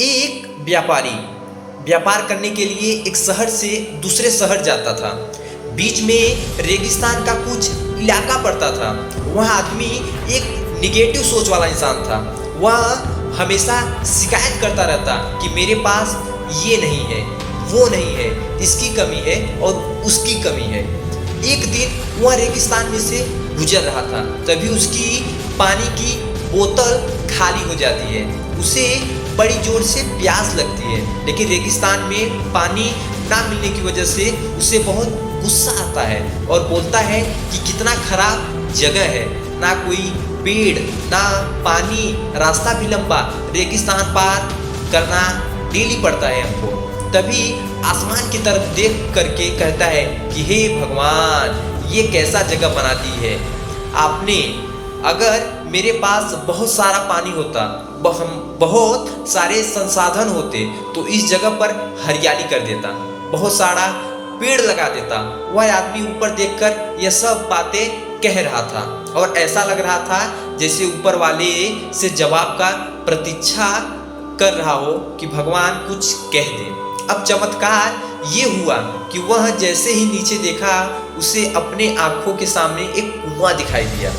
एक व्यापारी व्यापार करने के लिए एक शहर से दूसरे शहर जाता था। बीच में रेगिस्तान का कुछ इलाका पड़ता था। वह आदमी एक निगेटिव सोच वाला इंसान था। वह हमेशा शिकायत करता रहता कि मेरे पास ये नहीं है, वो नहीं है, इसकी कमी है और उसकी कमी है। एक दिन वह रेगिस्तान में से गुजर रहा था, तभी उसकी पानी की बोतल खाली हो जाती है। उसे बड़ी जोर से प्यास लगती है, लेकिन रेगिस्तान में पानी ना मिलने की वजह से उसे बहुत गुस्सा आता है और बोलता है कि कितना खराब जगह है, ना कोई पेड़ ना पानी, रास्ता भी लंबा, रेगिस्तान पार करना डेली पड़ता है हमको। तभी आसमान की तरफ देख करके कहता है कि हे भगवान, ये कैसा जगह बना दी है आपने। अगर मेरे पास बहुत सारा पानी होता, बहुत सारे संसाधन होते, तो इस जगह पर हरियाली कर देता, बहुत सारा पेड़ लगा देता। वह आदमी ऊपर देखकर यह सब बातें कह रहा था और ऐसा लग रहा था जैसे ऊपर वाले से जवाब का प्रतीक्षा कर रहा हो कि भगवान कुछ कह दे। अब चमत्कार ये हुआ कि वह जैसे ही नीचे देखा, उसे अपने आंखों के सामने एक कुआं दिखाई दिया।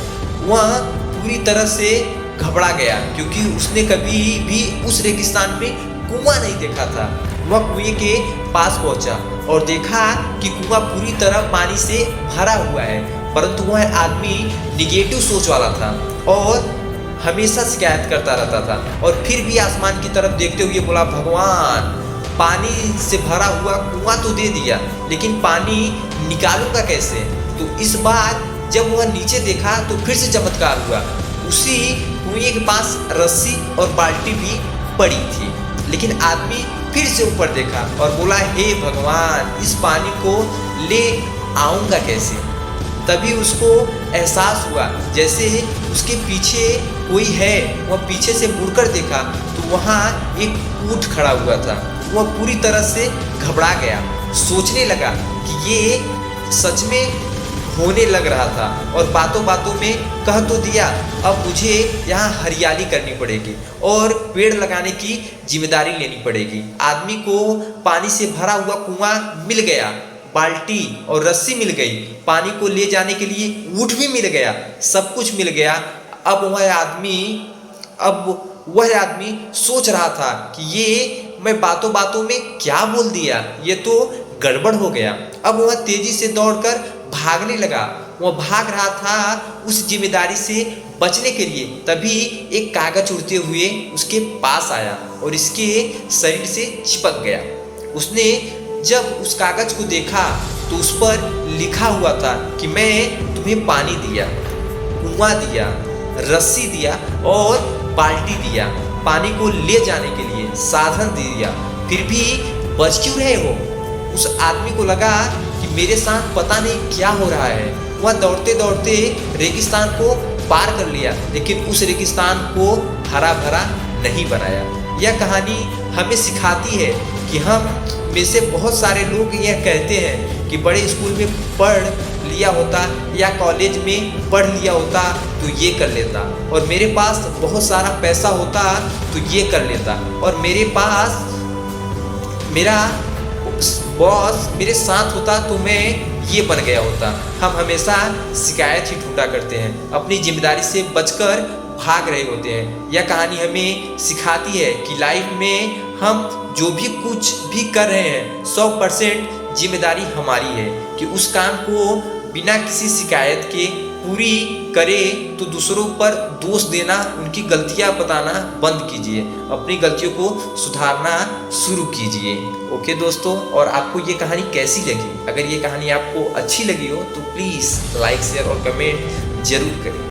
वह पूरी तरह से घबरा गया, क्योंकि उसने कभी भी उस रेगिस्तान में कुआं नहीं देखा था। वह कुएं के पास पहुंचा और देखा कि कुआं पूरी तरह पानी से भरा हुआ है, परंतु वह आदमी निगेटिव सोच वाला था और हमेशा शिकायत करता रहता था। और फिर भी आसमान की तरफ देखते हुए बोला, भगवान, पानी से भरा हुआ कुआं तो दे दिया, लेकिन पानी निकालूंगा कैसे? तो इस बार जब वह नीचे देखा तो फिर से चमत्कार हुआ। उसी कुएं के पास रस्सी और बाल्टी भी पड़ी थी, लेकिन आदमी फिर से ऊपर देखा और बोला, हे भगवान, इस पानी को ले आऊँगा कैसे? तभी उसको एहसास हुआ जैसे उसके पीछे कोई है। वह पीछे से मुड़कर देखा तो वहाँ एक ऊंट खड़ा हुआ था। वह पूरी तरह से घबरा गया, सोचने लगा कि ये सच में होने लग रहा था और बातों बातों में कह तो दिया, अब मुझे यहाँ हरियाली करनी पड़ेगी और पेड़ लगाने की जिम्मेदारी लेनी पड़ेगी। आदमी को पानी से भरा हुआ कुआं मिल गया, बाल्टी और रस्सी मिल गई, पानी को ले जाने के लिए ऊंट भी मिल गया, सब कुछ मिल गया। अब वह आदमी सोच रहा था कि ये मैं बातों बातों में क्या बोल दिया, ये तो गड़बड़ हो गया। अब वह तेजी से दौड़कर भागने लगा। वह भाग रहा था उस जिम्मेदारी से बचने के लिए। तभी एक कागज उड़ते हुए उसके पास आया और इसके शरीर से चिपक गया। उसने जब उस कागज को देखा तो उस पर लिखा हुआ था कि मैं तुम्हें पानी दिया, कुआं दिया, रस्सी दिया और बाल्टी दिया, पानी को ले जाने के लिए साधन दिया, फिर भी बच क्यों रहे हो? उस आदमी को लगा कि मेरे साथ पता नहीं क्या हो रहा है। वह दौड़ते दौड़ते रेगिस्तान को पार कर लिया, लेकिन उस रेगिस्तान को हरा भरा नहीं बनाया। यह कहानी हमें सिखाती है कि हम में से बहुत सारे लोग यह कहते हैं कि बड़े स्कूल में पढ़ लिया होता या कॉलेज में पढ़ लिया होता तो ये कर लेता, और मेरे पास बहुत सारा पैसा होता तो ये कर लेता, और मेरे पास मेरा बॉस मेरे साथ होता तो मैं ये बन गया होता। हम हमेशा शिकायत ही ढूंढा करते हैं, अपनी जिम्मेदारी से बचकर भाग रहे होते हैं। यह कहानी हमें सिखाती है कि लाइफ में हम जो भी कुछ भी कर रहे हैं 100% जिम्मेदारी हमारी है कि उस काम को बिना किसी शिकायत के पूरी करे। तो दूसरों पर दोष देना, उनकी गलतियां बताना बंद कीजिए, अपनी गलतियों को सुधारना शुरू कीजिए। ओके दोस्तों, और आपको ये कहानी कैसी लगी? अगर ये कहानी आपको अच्छी लगी हो तो प्लीज़ लाइक, शेयर और कमेंट जरूर करें।